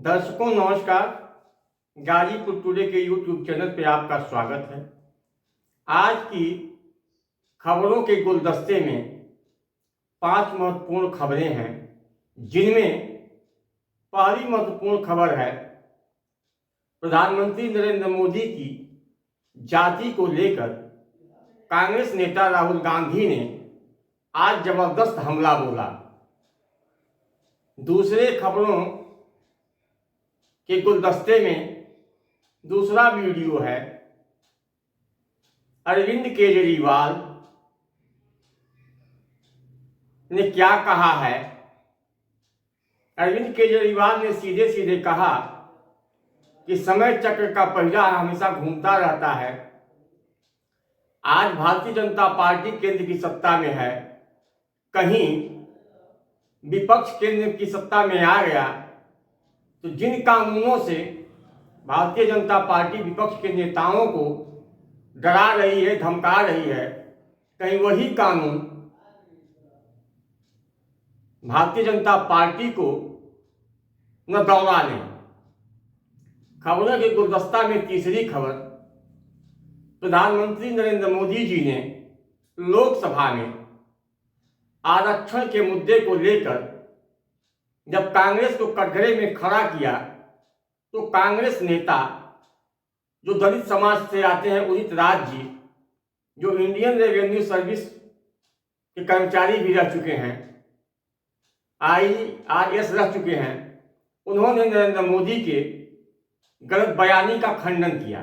दर्शकों नमस्कार। गाजीपुर टुडे के यूट्यूब चैनल पे आपका स्वागत है। आज की खबरों के गुलदस्ते में 5 महत्वपूर्ण खबरें हैं, जिनमें पहली महत्वपूर्ण खबर है प्रधानमंत्री नरेंद्र मोदी की जाति को लेकर कांग्रेस नेता राहुल गांधी ने आज जबरदस्त हमला बोला। दूसरे खबरों के गुलदस्ते में दूसरा वीडियो है अरविंद केजरीवाल ने क्या कहा है। अरविंद केजरीवाल ने सीधे सीधे कहा कि समय चक्र का पहिया हमेशा घूमता रहता है। आज भारतीय जनता पार्टी केंद्र की सत्ता में है, कहीं विपक्ष केंद्र की सत्ता में आ गया तो जिन कानूनों से भारतीय जनता पार्टी विपक्ष के नेताओं को डरा रही है, धमका रही है, कहीं वही कानून भारतीय जनता पार्टी को न दौड़ा लें। खबरों के गुलदस्ता में तीसरी खबर, प्रधानमंत्री नरेंद्र मोदी जी ने लोकसभा में आरक्षण के मुद्दे को लेकर जब कांग्रेस को कटघरे में खड़ा किया तो कांग्रेस नेता जो दलित समाज से आते हैं, उदित राज जी, जो इंडियन रेवेन्यू सर्विस के कर्मचारी भी रह चुके हैं, IRS रह चुके हैं, उन्होंने नरेंद्र मोदी के गलत बयानी का खंडन किया।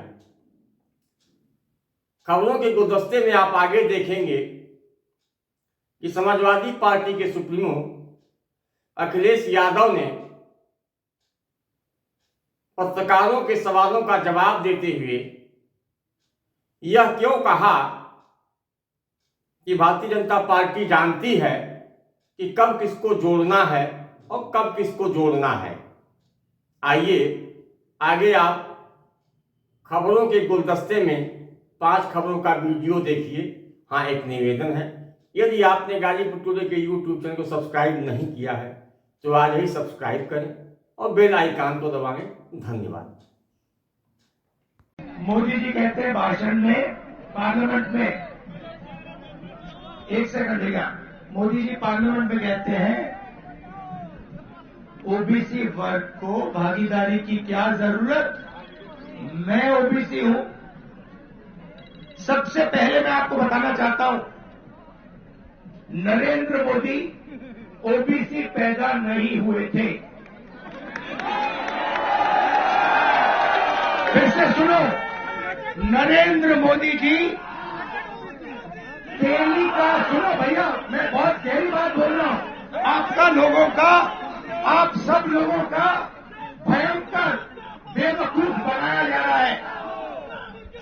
खबरों के गुलदस्ते में आप आगे देखेंगे कि समाजवादी पार्टी के सुप्रीमो अखिलेश यादव ने पत्रकारों के सवालों का जवाब देते हुए यह क्यों कहा कि भारतीय जनता पार्टी जानती है कि कब किसको जोड़ना है और कब किसको जोड़ना है। आइए आगे आप खबरों के गुलदस्ते में 5 खबरों का वीडियो देखिए। हाँ, एक निवेदन है, यदि आपने गाजीपुर टुडे के यूट्यूब चैनल को सब्सक्राइब नहीं किया है तो आज ही सब्सक्राइब करें और बेल आइकन को दबाएं। धन्यवाद। मोदी जी कहते हैं भाषण में, पार्लियामेंट में, एक सेकंड देगा, मोदी जी पार्लियामेंट में कहते हैं ओबीसी वर्ग को भागीदारी की क्या जरूरत, मैं ओबीसी हूं। सबसे पहले मैं आपको बताना चाहता हूं, नरेंद्र मोदी ओबीसी पैदा नहीं हुए थे। फिर से सुनो, नरेंद्र मोदी जी दिल्ली का, सुनो भैया, मैं बहुत गहरी बात बोल रहा हूं, आपका लोगों का, आप सब लोगों का भयंकर बेवकूफ बनाया जा रहा है।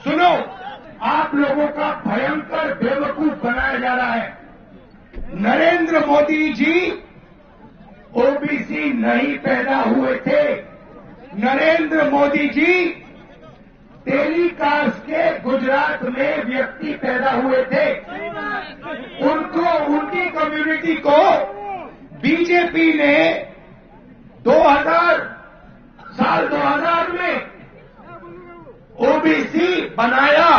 सुनो, आप लोगों का भयंकर बेवकूफ बनाया जा रहा है। नरेंद्र मोदी जी ओबीसी नहीं पैदा हुए थे। नरेंद्र मोदी जी टेलीकास्ट के गुजरात में व्यक्ति पैदा हुए थे। उनको, उनकी कम्युनिटी को बीजेपी ने 2000 में ओबीसी बनाया।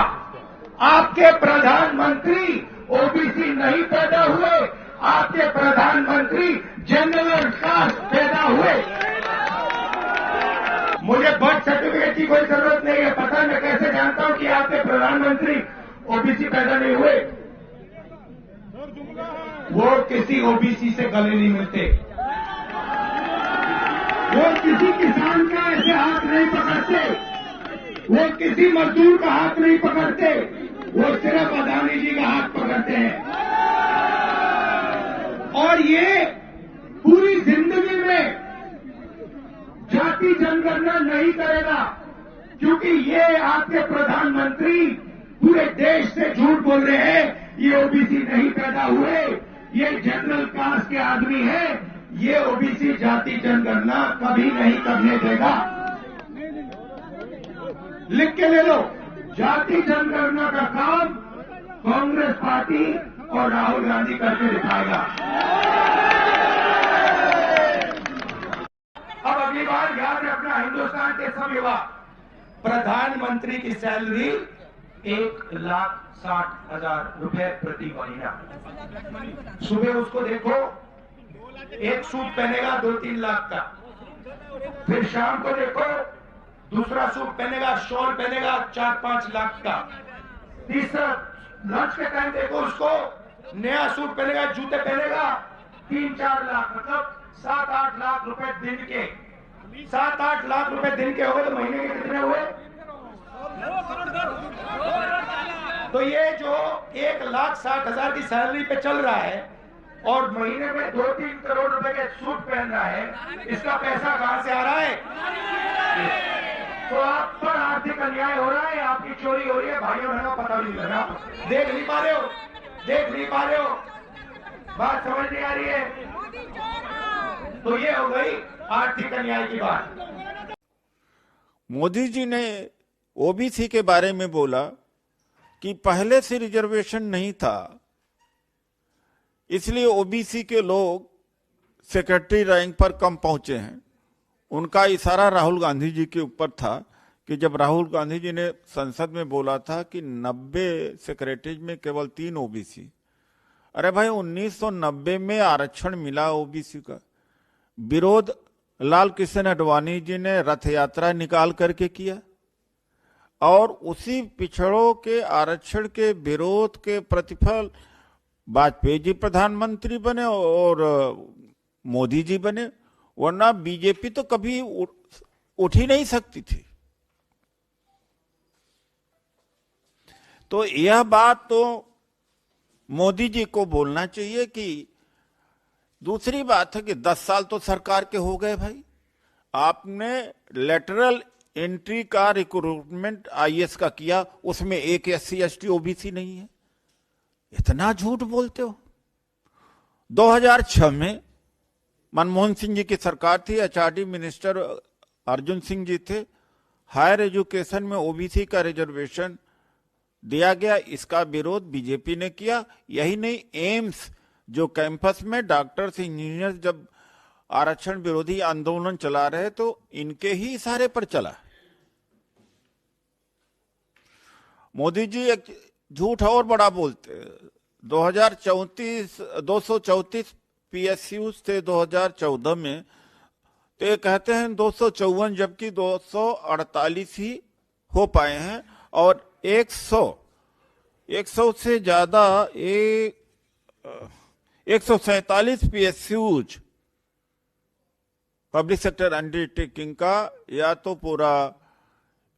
आपके प्रधानमंत्री ओबीसी नहीं पैदा हुए, आपके प्रधानमंत्री जनरल कास्ट पैदा हुए। मुझे बर्थ सर्टिफिकेट की कोई जरूरत नहीं है, पता मैं कैसे जानता हूं कि आपके प्रधानमंत्री ओबीसी पैदा नहीं हुए। वो किसी ओबीसी से गले नहीं मिलते, वो किसी किसान का ऐसे हाथ नहीं पकड़ते, वो किसी मजदूर का हाथ नहीं पकड़ते, वो सिर्फ अदानी जी का हाथ पकड़ते हैं। और ये पूरी जिंदगी में जाति जनगणना नहीं करेगा, क्योंकि ये आपके प्रधानमंत्री पूरे देश से झूठ बोल रहे हैं। ये ओबीसी नहीं पैदा हुए, ये जनरल कास्ट के आदमी हैं, ये ओबीसी जाति जनगणना कभी नहीं करने देगा। लिख के ले लो, जाति जनगणना का काम कांग्रेस पार्टी और राहुल गांधी करके दिखाएगा। अब अगली बार याद रखना, हिंदुस्तान के सब युवा, प्रधानमंत्री की सैलरी 1,60,000 रुपए प्रति महीना। सुबह उसको देखो, एक सूट पहनेगा 2-3 लाख का, फिर शाम को देखो दूसरा सूट पहनेगा, शॉल पहनेगा 4-5 लाख का, तीसरा लंच के टाइम देखो उसको नया सूट पहनेगा, जूते पहनेगा 3-4 लाख, मतलब 7-8 लाख रुपए दिन के। 7-8 लाख रुपए दिन के हो गए तो महीने के कितने हुए? तो ये जो 1,60,000 की सैलरी पे चल रहा है और महीने में 2-3 करोड़ रुपए के सूट पहन रहा है, इसका पैसा कहां से आ रहा है? तो आप पर आर्थिक अन्याय हो रहा है, आपकी चोरी हो रही है, भाइयों बहनों पता नहीं लग रहा, देख नहीं पा रहे हो, देख नहीं पा रहे हो, बात समझ नहीं आ रही है। तो ये हो गई आर्थिक अन्याय की बात। मोदी जी ने ओबीसी के बारे में बोला कि पहले से रिजर्वेशन नहीं था, इसलिए ओबीसी के लोग सेक्रेटरी रैंक पर कम पहुंचे हैं। उनका इशारा राहुल गांधी जी के ऊपर था कि जब राहुल गांधी जी ने संसद में बोला था कि 90 सेक्रेटरीज में केवल 3 ओबीसी। अरे भाई, 1990 में आरक्षण मिला ओबीसी का। विरोध लाल कृष्ण आडवाणी जी ने रथ यात्रा निकाल करके किया और उसी पिछड़ों के आरक्षण के विरोध के प्रतिफल वाजपेयी जी प्रधानमंत्री बने और मोदी जी बने, वरना बीजेपी तो कभी उठ ही नहीं सकती थी। तो यह बात तो मोदी जी को बोलना चाहिए कि दूसरी बात है कि 10 साल तो सरकार के हो गए भाई, आपने लेटरल एंट्री का रिक्रूटमेंट आईएएस का किया, उसमें एक SC ST OBC नहीं है। इतना झूठ बोलते हो। 2006 में मनमोहन सिंह जी की सरकार थी, HRD मिनिस्टर अर्जुन सिंह जी थे, हायर एजुकेशन में ओबीसी का रिजर्वेशन दिया गया, इसका विरोध बीजेपी ने किया। यही नहीं, एम्स जो कैंपस में डॉक्टर्स इंजीनियर्स जब आरक्षण विरोधी आंदोलन चला रहे तो इनके ही इशारे पर चला। मोदी जी एक झूठ और बड़ा बोलते। 234 PSUs थे 2014 में, तो ये कहते हैं 254, जबकि 248 ही हो पाए हैं और 100 से ज्यादा 147 PSUs पब्लिक सेक्टर अंडरटेकिंग का या तो पूरा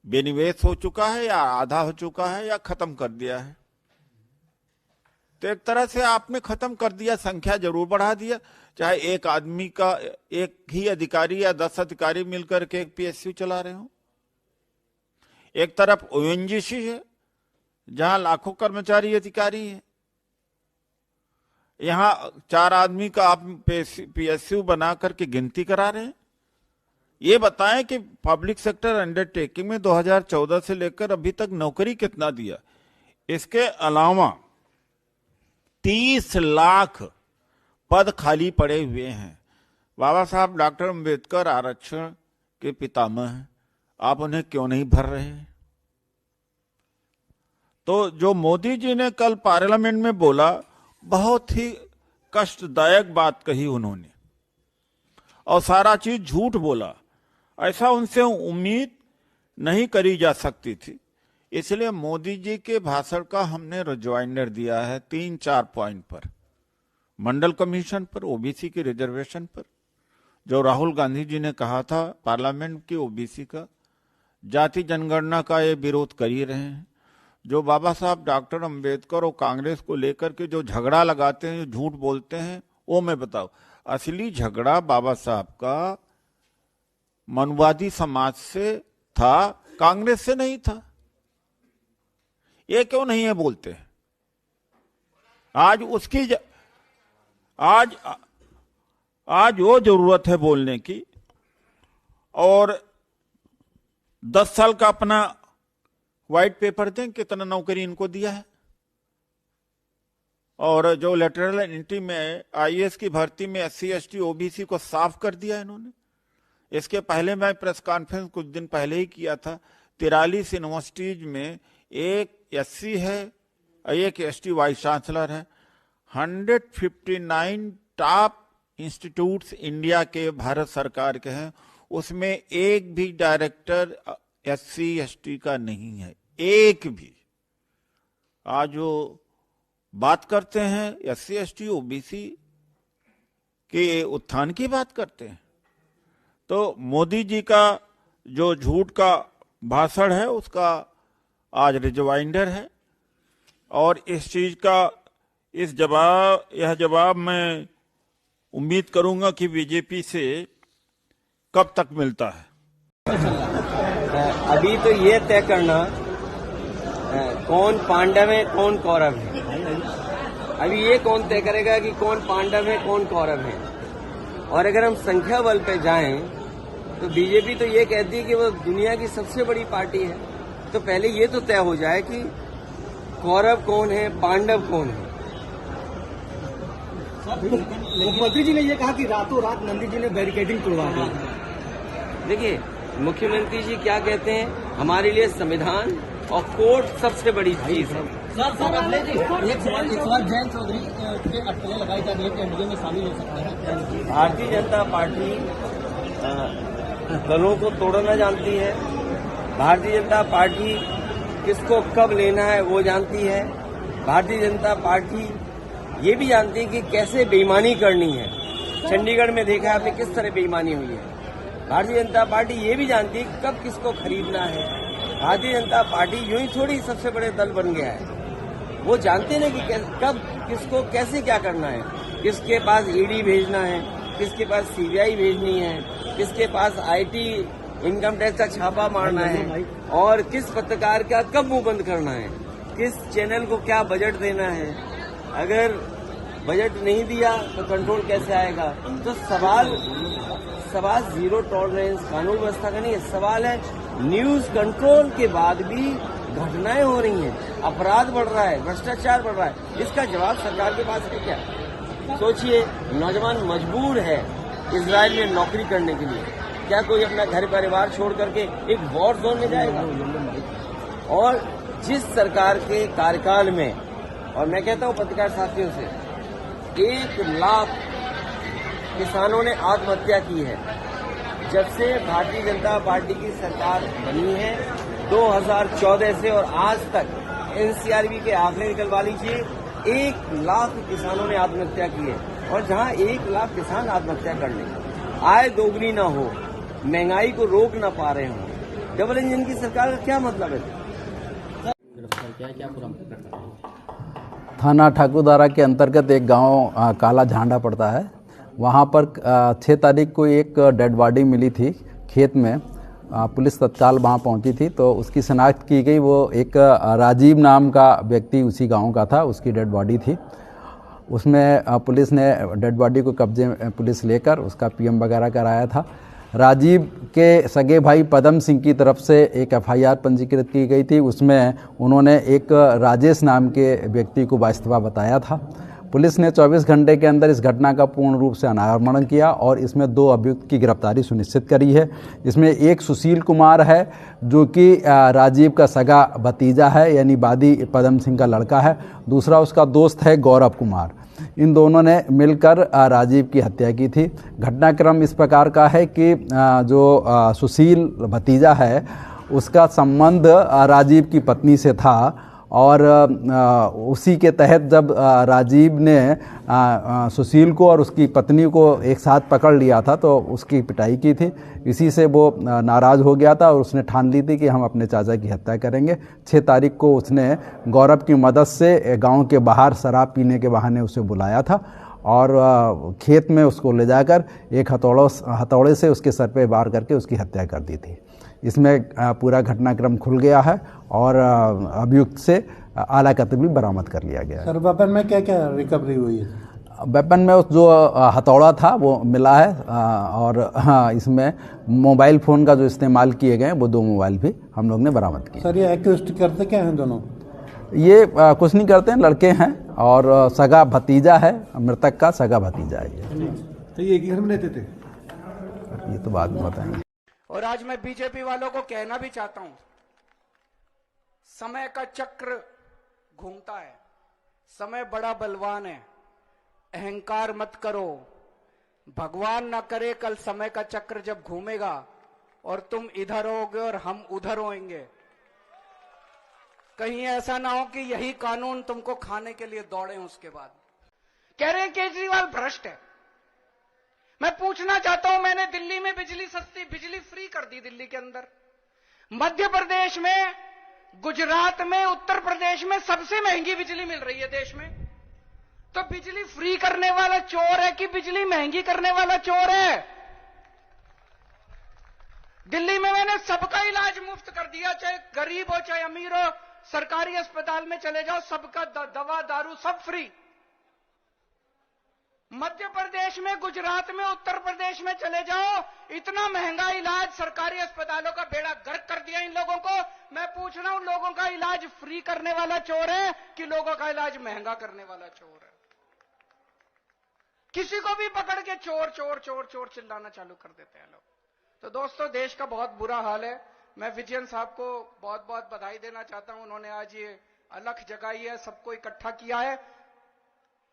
बेनिवेश हो चुका है या आधा हो चुका है या खत्म कर दिया है। तो एक तरह से आपने खत्म कर दिया, संख्या जरूर बढ़ा दिया, चाहे एक आदमी का एक ही अधिकारी या 10 अधिकारी मिलकर के एक PSU चला रहे हो। एक तरफ ONGC है जहां लाखों कर्मचारी अधिकारी हैं, यहां 4 आदमी का आप PSU बना करके गिनती करा रहे हैं। ये बताएं कि पब्लिक सेक्टर अंडरटेकिंग में 2014 से लेकर अभी तक नौकरी कितना दिया। इसके अलावा 30 लाख पद खाली पड़े हुए हैं। बाबा साहब डॉक्टर अंबेडकर आरक्षण के पितामह हैं, आप उन्हें क्यों नहीं भर रहे हैं? तो जो मोदी जी ने कल पार्लियामेंट में बोला, बहुत ही कष्टदायक बात कही उन्होंने और सारा चीज झूठ बोला। ऐसा उनसे उम्मीद नहीं करी जा सकती थी। इसलिए मोदी जी के भाषण का हमने रिजॉइंडर दिया है 3-4 पॉइंट पर, मंडल कमीशन पर, ओबीसी के रिजर्वेशन पर, जो राहुल गांधी जी ने कहा था पार्लियामेंट की ओबीसी का, जाति जनगणना का ये विरोध कर ही रहे हैं, जो बाबा साहब डॉक्टर अंबेडकर और कांग्रेस को लेकर के जो झगड़ा लगाते हैं, झूठ बोलते हैं, वो मैं बताऊं। असली झगड़ा बाबा साहब का मनुवादी समाज से था, कांग्रेस से नहीं था। ये क्यों नहीं है बोलते? आज उसकी आज वो जरूरत है बोलने की। और 10 साल का अपना व्हाइट पेपर दें कितना नौकरी इनको दिया है, और जो लेटरल एंट्री में आईएएस की भर्ती में SC ST OBC को साफ कर दिया इन्होंने। इसके पहले मैं प्रेस कॉन्फ्रेंस कुछ दिन पहले ही किया था। 43 यूनिवर्सिटीज में एक एससी है और एक एसटी वाइस चांसलर है। 159 टॉप इंस्टीट्यूट्स इंडिया के भारत सरकार के हैं, उसमें एक भी डायरेक्टर एससी एसटी का नहीं है, एक भी। आज जो बात करते हैं एससी एसटी ओबीसी के उत्थान की बात करते हैं, तो मोदी जी का जो झूठ का भाषण है उसका आज रिजवाइंडर है। और इस चीज का यह जवाब मैं उम्मीद करूंगा कि बीजेपी से कब तक मिलता है। अभी तो ये तय करना कौन पांडव है कौन कौरव है, अभी ये कौन तय करेगा कि कौन पांडव है कौन कौरव है। और अगर हम संख्या बल पे जाएं तो बीजेपी तो ये कहती है कि वो दुनिया की सबसे बड़ी पार्टी है, तो पहले ये तो तय हो जाए कि कौरव कौन है पांडव कौन है। मुख्यमंत्री जी ने ये कहा कि रातों रात नंदी जी ने बैरिकेडिंग तोड़वा दी। देखिए मुख्यमंत्री जी क्या कहते हैं, हमारे लिए संविधान और कोर्ट सबसे बड़ी चीज है। एक सवाल जयंत चौधरी के अटकलें लगाई जा रही है कि एनडीए में शामिल हो सकते हैं। भारतीय जनता पार्टी दलों को तोड़ना जानती है। भारतीय जनता पार्टी किसको कब लेना है वो जानती है। भारतीय जनता पार्टी ये भी जानती है कि कैसे बेईमानी करनी है। चंडीगढ़ में देखा आपने किस तरह बेईमानी हुई है। भारतीय जनता पार्टी ये भी जानती है कि कब किसको खरीदना है। भारतीय जनता पार्टी यूं ही थोड़ी सबसे बड़े दल बन गया है, वो जानते ना कि कब किसको कैसे क्या करना है, किसके पास ईडी भेजना है, किसके पास सीबीआई भेजनी है, किसके पास आईटी इनकम टैक्स का छापा मारना है, और किस पत्रकार का कब मुंह बंद करना है, किस चैनल को क्या बजट देना है। अगर बजट नहीं दिया तो कंट्रोल कैसे आएगा। तो सवाल जीरो टॉलरेंस कानून व्यवस्था का नहीं है, सवाल है न्यूज कंट्रोल के बाद भी घटनाएं हो रही हैं, अपराध बढ़ रहा है, भ्रष्टाचार बढ़ रहा है, इसका जवाब सरकार के पास है क्या। सोचिए नौजवान मजबूर है इजराइल में नौकरी करने के लिए, क्या कोई अपना घर परिवार छोड़ करके एक वॉर जोन में जाएगा। और जिस सरकार के कार्यकाल में, और मैं कहता हूं पत्रकार साथियों से, 1 लाख किसानों ने आत्महत्या की है जब से भारतीय जनता पार्टी की सरकार बनी है 2014 से, और आज तक एनसीआरबी के आंकड़े निकलवा लीजिए, 1 लाख किसानों ने आत्महत्या की है। और जहां 1 लाख किसान आत्महत्या कर ले, आय दोगुनी ना हो, महंगाई को रोक ना पा रहे हो, डबल इंजन की सरकार का क्या मतलब है। थाना ठाकुरदारा के अंतर्गत एक गांव काला झांडा पड़ता है, वहां पर 6 तारीख को एक डेड बॉडी मिली थी खेत में। पुलिस तत्काल वहां पहुंची थी तो उसकी शनाख्त की गई। वो एक राजीव नाम का व्यक्ति उसी गांव का था, उसकी डेड बॉडी थी। उसमें पुलिस ने डेड बॉडी को कब्जे में पुलिस लेकर उसका पीएम वगैरह कराया था। राजीव के सगे भाई पदम सिंह की तरफ से एक एफआईआर पंजीकृत की गई थी। उसमें उन्होंने एक राजेश नाम के व्यक्ति को वास्तवा बताया था। पुलिस ने 24 घंटे के अंदर इस घटना का पूर्ण रूप से अनावरण किया और इसमें 2 अभियुक्त की गिरफ्तारी सुनिश्चित करी है। इसमें एक सुशील कुमार है जो कि राजीव का सगा भतीजा है, यानी वादी पदम सिंह का लड़का है। दूसरा उसका दोस्त है गौरव कुमार। इन दोनों ने मिलकर राजीव की हत्या की थी। घटनाक्रम इस प्रकार का है कि जो सुशील भतीजा है उसका संबंध राजीव की पत्नी से था, और उसी के तहत जब राजीव ने सुशील को और उसकी पत्नी को एक साथ पकड़ लिया था तो उसकी पिटाई की थी। इसी से वो नाराज़ हो गया था और उसने ठान ली थी कि हम अपने चाचा की हत्या करेंगे। 6 तारीख को उसने गौरव की मदद से गांव के बाहर शराब पीने के बहाने उसे बुलाया था और खेत में उसको ले जाकर एक हथौड़े से उसके सर पे वार करके उसकी हत्या कर दी थी। इसमें पूरा घटनाक्रम खुल गया है और अभियुक्त से आला कत्ल भी बरामद कर लिया गया है। सर वेपन में क्या क्या रिकवरी हुई है? वेपन में उस जो हथौड़ा था वो मिला है, और इसमें मोबाइल फ़ोन का जो इस्तेमाल किए गए वो 2 मोबाइल भी हम लोग ने बरामद किए। सर ये एक्यूज्ड करते क्या हैं दोनों? ये कुछ नहीं करते हैं, लड़के हैं और सगा भतीजा है, मृतक का सगा भतीजा है। तो ये एक ही घर में रहते थे? ये तो बाद में बताएंगे। और आज मैं बीजेपी वालों को कहना भी चाहता हूं, समय का चक्र घूमता है, समय बड़ा बलवान है, अहंकार मत करो। भगवान ना करे कल समय का चक्र जब घूमेगा और तुम इधर होगे और हम उधर होएंगे, कहीं ऐसा ना हो कि यही कानून तुमको खाने के लिए दौड़े। उसके बाद कह रहे हैं केजरीवाल भ्रष्ट है। मैं पूछना चाहता हूं, मैंने दिल्ली में बिजली सस्ती, बिजली फ्री कर दी दिल्ली के अंदर, मध्य प्रदेश में, गुजरात में, उत्तर प्रदेश में सबसे महंगी बिजली मिल रही है देश में। तो बिजली फ्री करने वाला चोर है कि बिजली महंगी करने वाला चोर है? दिल्ली में मैंने सबका इलाज मुफ्त कर दिया, चाहे गरीब हो चाहे अमीर हो, सरकारी अस्पताल में चले जाओ, सबका दवा दारू सब फ्री। मध्य प्रदेश में, गुजरात में, उत्तर प्रदेश में चले जाओ, इतना महंगा इलाज, सरकारी अस्पतालों का बेड़ा गर्क कर दिया इन लोगों को। मैं पूछ रहा हूं, लोगों का इलाज फ्री करने वाला चोर है कि लोगों का इलाज महंगा करने वाला चोर है? किसी को भी पकड़ के चोर चोर चोर चोर चिल्लाना चालू कर देते हैं लोग। तो दोस्तों, देश का बहुत बुरा हाल है। मैं विजयन साहब को बहुत बहुत बधाई देना चाहता हूं, उन्होंने आज ये अलख जगाई है, सबको इकट्ठा किया है।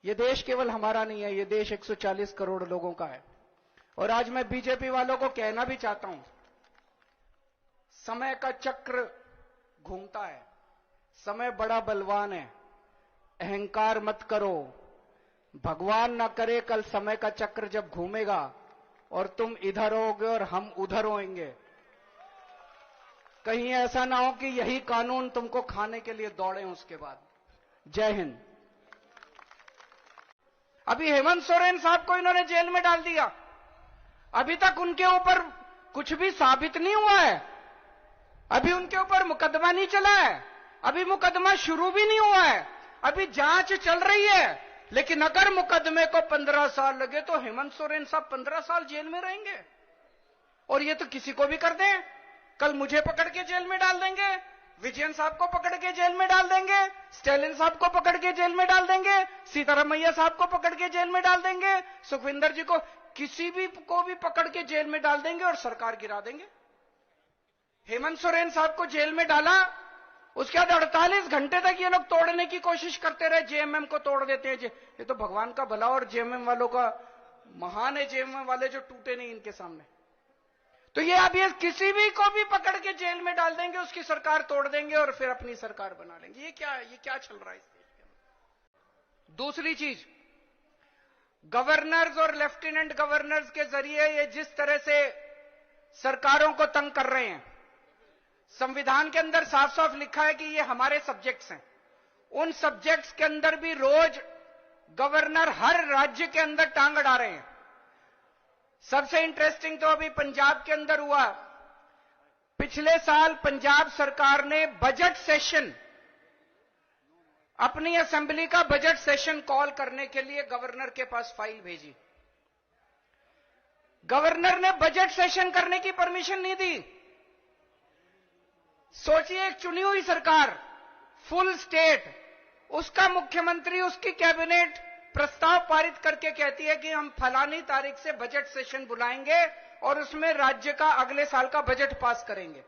ये देश केवल हमारा नहीं है, ये देश 140 करोड़ लोगों का है। और आज मैं बीजेपी वालों को कहना भी चाहता हूं, समय का चक्र घूमता है, समय बड़ा बलवान है, अहंकार मत करो। भगवान ना करे कल समय का चक्र जब घूमेगा और तुम इधर होगे और हम उधर होएंगे, कहीं ऐसा ना हो कि यही कानून तुमको खाने के लिए दौड़े। उसके बाद जय हिंद। अभी हेमंत सोरेन साहब को इन्होंने जेल में डाल दिया, अभी तक उनके ऊपर कुछ भी साबित नहीं हुआ है, अभी उनके ऊपर मुकदमा नहीं चला है, अभी मुकदमा शुरू भी नहीं हुआ है, अभी जांच चल रही है। लेकिन अगर मुकदमे को 15 साल लगे तो हेमंत सोरेन साहब 15 साल जेल में रहेंगे। और ये तो किसी को भी कर दें, कल मुझे पकड़ के जेल में डाल देंगे, विजयन साहब को पकड़ के जेल में डाल देंगे, स्टालिन साहब को पकड़ के जेल में डाल देंगे, सीतारामैया साहब को पकड़ के जेल में डाल देंगे, सुखविंदर जी को, किसी भी को भी पकड़ के जेल में डाल देंगे और सरकार गिरा देंगे। हेमंत सोरेन साहब को जेल में डाला, उसके बाद 48 घंटे तक ये लोग तोड़ने की कोशिश करते रहे, जेएमएम को तोड़ देते हैं। ये तो भगवान का भला और जेएमएम वालों का महान है, जेएमएम वाले जो टूटे नहीं इनके सामने। तो ये अब ये किसी भी को भी पकड़ के जेल में डाल देंगे, उसकी सरकार तोड़ देंगे और फिर अपनी सरकार बना लेंगे। ये क्या चल रहा है इस देश के अंदर? दूसरी चीज, गवर्नर्स और लेफ्टिनेंट गवर्नर्स के जरिए ये जिस तरह से सरकारों को तंग कर रहे हैं, संविधान के अंदर साफ साफ लिखा है कि ये हमारे सब्जेक्ट्स हैं। उन सब्जेक्ट्स के अंदर भी रोज गवर्नर हर राज्य के अंदर टांग अड़ा रहे हैं। सबसे इंटरेस्टिंग तो अभी पंजाब के अंदर हुआ। पिछले साल पंजाब सरकार ने बजट सेशन, अपनी असेंबली का बजट सेशन कॉल करने के लिए गवर्नर के पास फाइल भेजी। गवर्नर ने बजट सेशन करने की परमिशन नहीं दी। सोचिए, एक चुनी हुई सरकार, फुल स्टेट, उसका मुख्यमंत्री, उसकी कैबिनेट प्रस्ताव पारित करके कहती है कि हम फलानी तारीख से बजट सेशन बुलाएंगे और उसमें राज्य का अगले साल का बजट पास करेंगे।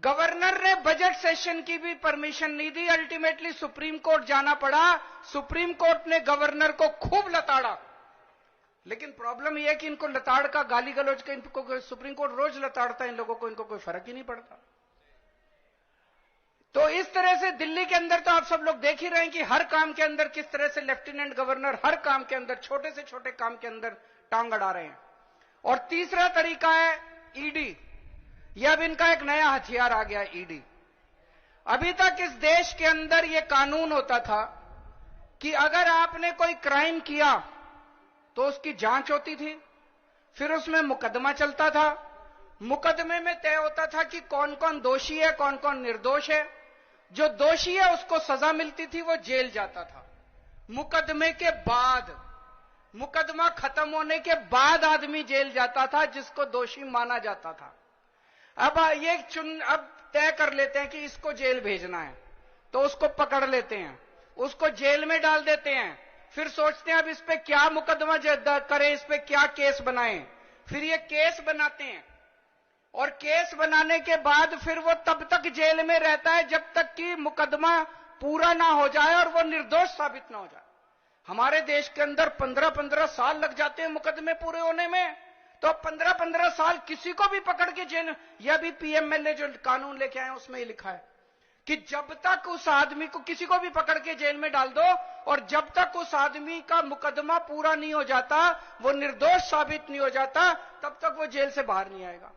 गवर्नर ने बजट सेशन की भी परमिशन नहीं दी, अल्टीमेटली सुप्रीम कोर्ट जाना पड़ा। सुप्रीम कोर्ट ने गवर्नर को खूब लताड़ा। लेकिन प्रॉब्लम यह है कि इनको लताड़ का, गाली गलौज का, इनको सुप्रीम कोर्ट रोज लताड़ता है, इन लोगों को, इनको कोई फर्क ही नहीं पड़ता। तो इस तरह से दिल्ली के अंदर तो आप सब लोग देख ही रहे हैं कि हर काम के अंदर किस तरह से लेफ्टिनेंट गवर्नर हर काम के अंदर, छोटे से छोटे काम के अंदर टांग अड़ा रहे हैं। और तीसरा तरीका है ईडी। यह अब इनका एक नया हथियार आ गया, ईडी। अभी तक इस देश के अंदर यह कानून होता था कि अगर आपने कोई क्राइम किया तो उसकी जांच होती थी, फिर उसमें मुकदमा चलता था। मुकदमे में तय होता था कि कौन कौन दोषी है, कौन कौन निर्दोष है। जो दोषी है उसको सजा मिलती थी, वो जेल जाता था। मुकदमे के बाद, मुकदमा खत्म होने के बाद आदमी जेल जाता था जिसको दोषी माना जाता था। अब अब तय कर लेते हैं कि इसको जेल भेजना है, तो उसको पकड़ लेते हैं, उसको जेल में डाल देते हैं, फिर सोचते हैं अब इस पे क्या मुकदमा करें, इस पे क्या केस बनाएं। फिर ये केस बनाते हैं और केस बनाने के बाद फिर वो तब तक जेल में रहता है जब तक कि मुकदमा पूरा ना हो जाए और वो निर्दोष साबित ना हो जाए। हमारे देश के अंदर 15-15 साल लग जाते हैं मुकदमे पूरे होने में, तो 15-15 साल किसी को भी पकड़ के जेल, यह भी पीएमएलए जो कानून लेके आए उसमें ही लिखा है कि जब तक उस आदमी को, किसी को भी पकड़ के जेल में डाल दो और जब तक उस आदमी का मुकदमा पूरा नहीं हो जाता, वो निर्दोष साबित नहीं हो जाता, तब तक वो जेल से बाहर नहीं आएगा।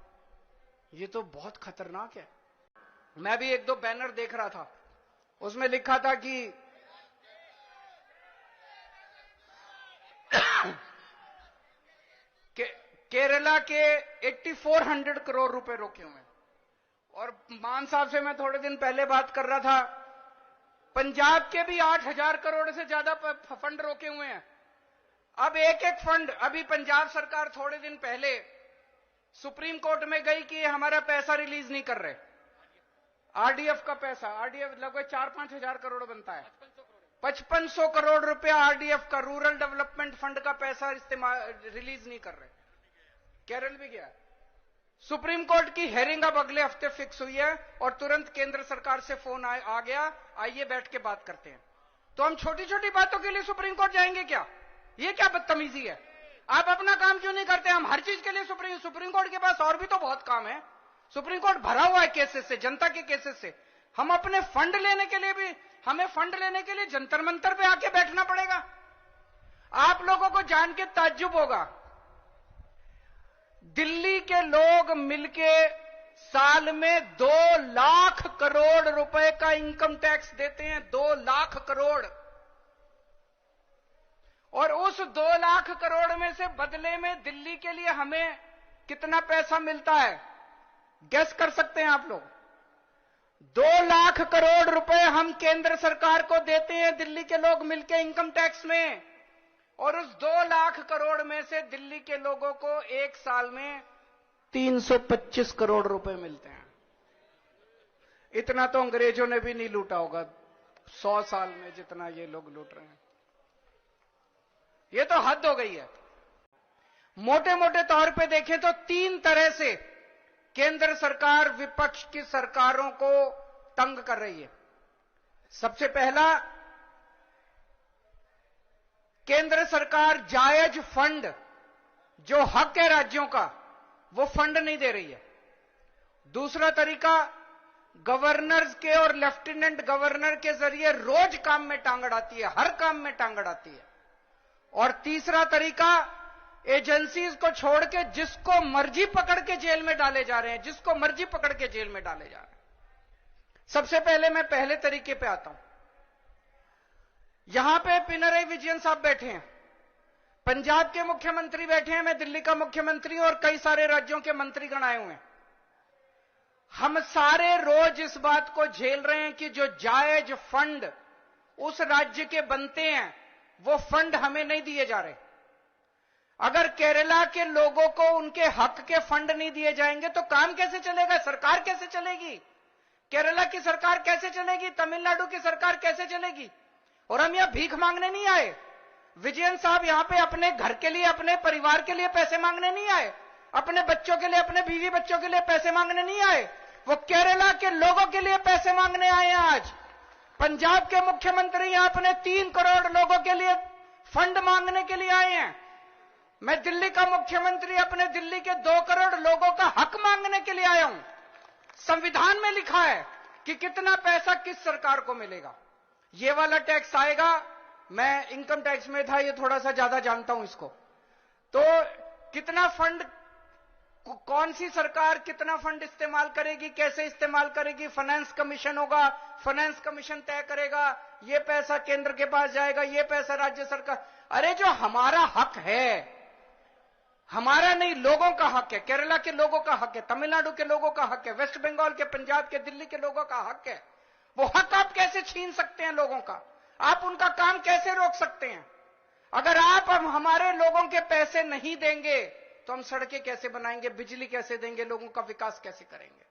ये तो बहुत खतरनाक है। मैं भी 1-2 बैनर देख रहा था, उसमें लिखा था कि केरला के 8400 करोड़ रुपए रोके हुए हैं। और मान साहब से मैं थोड़े दिन पहले बात कर रहा था, पंजाब के भी 8000 करोड़ से ज्यादा फंड रोके हुए हैं। अब एक फंड, अभी पंजाब सरकार थोड़े दिन पहले सुप्रीम कोर्ट में गई कि हमारा पैसा रिलीज नहीं कर रहे, आरडीएफ का पैसा, आरडीएफ लगभग 4-5 हजार करोड़ बनता है, 5500 करोड़ रुपया आरडीएफ का, रूरल डेवलपमेंट फंड का पैसा इस्तेमाल रिलीज नहीं कर रहे। केरल भी गया, सुप्रीम कोर्ट की हेयरिंग अब अगले हफ्ते फिक्स हुई है और तुरंत केंद्र सरकार से फोन आ गया, आइए बैठ के बात करते हैं। तो हम छोटी छोटी बातों के लिए सुप्रीम कोर्ट जाएंगे क्या? ये क्या बदतमीजी है? आप अपना काम क्यों नहीं करते? हम हर चीज के लिए सुप्रीम कोर्ट के पास और भी तो बहुत काम है। सुप्रीम कोर्ट भरा हुआ है केसेस से, जनता के केसेस से। हम अपने फंड लेने के लिए भी, हमें फंड लेने के लिए जंतर मंतर पे आके बैठना पड़ेगा। आप लोगों को जान के ताज्जुब होगा, दिल्ली के लोग मिलके साल में 2 लाख करोड़ रुपए का इनकम टैक्स देते हैं, 2 लाख करोड़। और उस 2 लाख करोड़ में से बदले में दिल्ली के लिए हमें कितना पैसा मिलता है, गेस कर सकते हैं आप लोग? 2 लाख करोड़ रुपए हम केंद्र सरकार को देते हैं दिल्ली के लोग मिलके इनकम टैक्स में, और उस 2 लाख करोड़ में से दिल्ली के लोगों को एक साल में 325 करोड़ रुपए मिलते हैं। इतना तो अंग्रेजों ने भी नहीं लूटा होगा 100 साल में जितना ये लोग लूट रहे हैं। ये तो हद हो गई है। मोटे मोटे तौर पे देखें तो 3 तरह से केंद्र सरकार विपक्ष की सरकारों को तंग कर रही है। सबसे पहला, केंद्र सरकार जायज फंड, जो हक है राज्यों का, वो फंड नहीं दे रही है। दूसरा तरीका, गवर्नर्स के और लेफ्टिनेंट गवर्नर के जरिए रोज काम में टांग अड़ाती है, हर काम में टांग अड़ाती है। और तीसरा तरीका, एजेंसीज को छोड़ के जिसको मर्जी पकड़ के जेल में डाले जा रहे हैं, जिसको मर्जी पकड़ के जेल में डाले जा रहे हैं। सबसे पहले मैं पहले तरीके पे आता हूं। यहां पे पिनरई विजयन साहब बैठे हैं, पंजाब के मुख्यमंत्री बैठे हैं, मैं दिल्ली का मुख्यमंत्री और कई सारे राज्यों के मंत्रीगण आए हुए हैं। हम सारे रोज इस बात को झेल रहे हैं कि जो जायज फंड उस राज्य के बनते हैं, वो फंड हमें नहीं दिए जा रहे। अगर केरला के लोगों को उनके हक के फंड नहीं दिए जाएंगे तो काम कैसे चलेगा? सरकार कैसे चलेगी? केरला की सरकार कैसे चलेगी? तमिलनाडु की सरकार कैसे चलेगी? और हम यहां भीख मांगने नहीं आए। विजयन साहब यहां पे अपने घर के लिए, अपने परिवार के लिए पैसे मांगने नहीं आए, अपने बच्चों के लिए, अपने बीवी बच्चों के लिए पैसे मांगने नहीं आए। वो केरला के लोगों के लिए पैसे मांगने आए हैं। आज पंजाब के मुख्यमंत्री यहां अपने 3 करोड़ लोगों के लिए फंड मांगने के लिए आए हैं। मैं दिल्ली का मुख्यमंत्री अपने दिल्ली के 2 करोड़ लोगों का हक मांगने के लिए आया हूं। संविधान में लिखा है कि कितना पैसा किस सरकार को मिलेगा। ये वाला टैक्स आएगा, मैं इनकम टैक्स में था, ये थोड़ा सा ज्यादा जानता हूं इसको। तो कितना फंड, कौन सी सरकार कितना फंड इस्तेमाल करेगी, कैसे इस्तेमाल करेगी, फाइनेंस कमीशन होगा, फाइनेंस कमीशन तय करेगा, ये पैसा केंद्र के पास जाएगा, ये पैसा राज्य सरकार। अरे जो हमारा हक है, हमारा नहीं, लोगों का हक है, केरला के लोगों का हक है, तमिलनाडु के लोगों का हक है, वेस्ट बंगाल के, पंजाब के, दिल्ली के लोगों का हक है। वो हक आप कैसे छीन सकते हैं लोगों का? आप उनका काम कैसे रोक सकते हैं? अगर आप हमारे लोगों के पैसे नहीं देंगे तो हम सड़कें कैसे बनाएंगे, बिजली कैसे देंगे, लोगों का विकास कैसे करेंगे?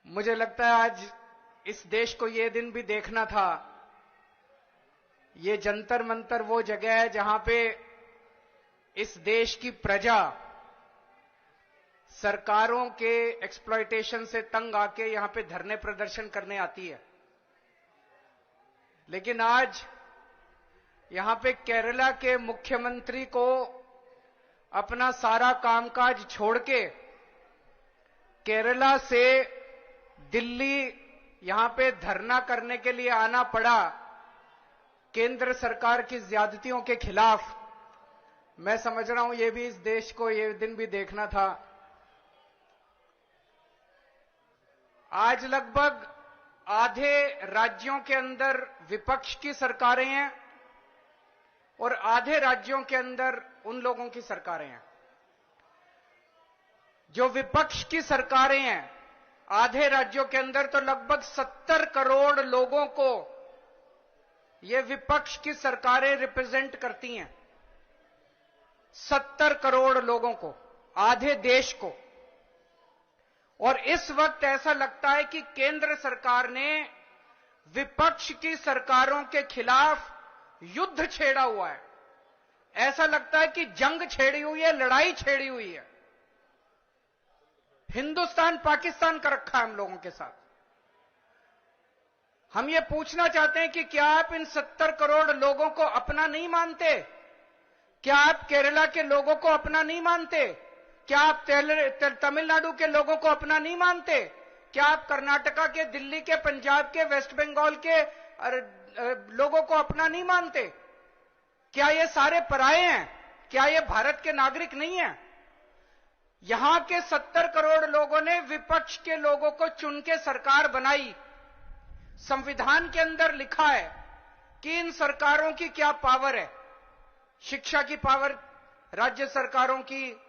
मुझे लगता है आज इस देश को यह दिन भी देखना था ये जंतर मंतर वो जगह है जहां पे इस देश की प्रजा सरकारों के एक्सप्लॉयटेशन से तंग आके यहां पे धरने प्रदर्शन करने आती है। लेकिन आज यहां पे केरला के मुख्यमंत्री को अपना सारा कामकाज छोड़ के केरला से दिल्ली यहां पे धरना करने के लिए आना पड़ा केंद्र सरकार की ज्यादतियों के खिलाफ। मैं समझ रहा हूं ये भी इस देश को ये दिन भी देखना था। आज लगभग आधे राज्यों के अंदर विपक्ष की सरकारें हैं और आधे राज्यों के अंदर उन लोगों की सरकारें हैं। जो विपक्ष की सरकारें हैं आधे राज्यों के अंदर तो लगभग 70 करोड़ लोगों को ये विपक्ष की सरकारें रिप्रेजेंट करती हैं। 70 करोड़ लोगों को, आधे देश को। और इस वक्त ऐसा लगता है कि केंद्र सरकार ने विपक्ष की सरकारों के खिलाफ युद्ध छेड़ा हुआ है। ऐसा लगता है कि जंग छेड़ी हुई है, लड़ाई छेड़ी हुई है। हिंदुस्तान पाकिस्तान का रखा है हम लोगों के साथ। हम ये पूछना चाहते हैं कि क्या आप इन 70 करोड़ लोगों को अपना नहीं मानते? क्या आप केरला के लोगों को अपना नहीं मानते? क्या आप तमिलनाडु के लोगों को अपना नहीं मानते? क्या आप कर्नाटका के, दिल्ली के, पंजाब के, वेस्ट बंगाल के लोगों को अपना नहीं मानते? क्या ये सारे पराये हैं? क्या ये भारत के नागरिक नहीं हैं? यहां के 70 करोड़ लोगों ने विपक्ष के लोगों को चुन के सरकार बनाई। संविधान के अंदर लिखा है कि इन सरकारों की क्या पावर है। शिक्षा की पावर राज्य सरकारों की,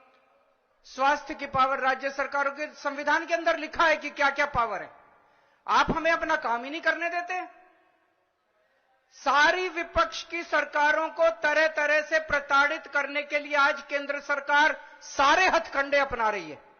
स्वास्थ्य की पावर राज्य सरकारों की। संविधान के अंदर लिखा है कि क्या क्या पावर है। आप हमें अपना काम ही नहीं करने देते। सारी विपक्ष की सरकारों को तरह तरह से प्रताड़ित करने के लिए आज केंद्र सरकार सारे हथकंडे अपना रही है।